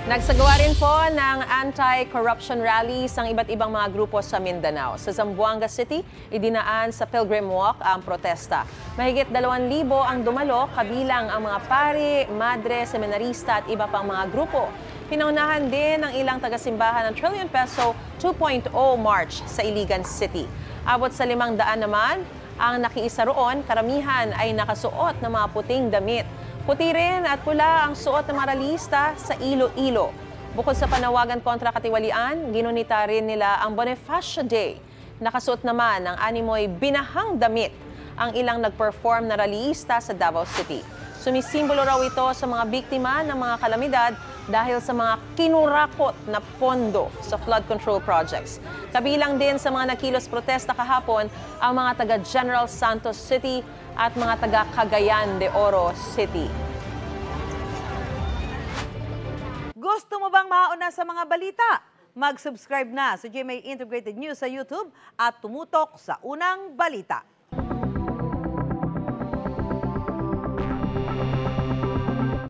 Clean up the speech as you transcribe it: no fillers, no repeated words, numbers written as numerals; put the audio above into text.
Nagsagawa rin po ng anti-corruption rallies ang iba't ibang mga grupo sa Mindanao. Sa Zamboanga City, idinaan sa Pilgrim Walk ang protesta. Mahigit 2,000 ang dumalo, kabilang ang mga pari, madre, seminarista at iba pang mga grupo. Pinaunahan din ng ilang tagasimbahan ng Trillion Peso 2.0 March sa Iligan City. Abot sa 500 naman ang nakiisa roon, karamihan ay nakasuot ng mga puting damit. Puti rin at pula ang suot ng mga ralista sa Iloilo. Bukod sa panawagan kontra katiwalian, ginunita rin nila ang Bonifacio Day. Nakasuot naman ng animoy binahang damit ang ilang nag-perform na ralista sa Davao City. Sumisimbolo raw ito sa mga biktima ng mga kalamidad dahil sa mga kinurakot na pondo sa flood control projects. Kabilang din sa mga nakilos protesta kahapon ang mga taga General Santos City at mga taga Cagayan de Oro City. Gusto mo bang mauna sa mga balita? Mag-subscribe na sa GMA Integrated News sa YouTube at tumutok sa unang balita.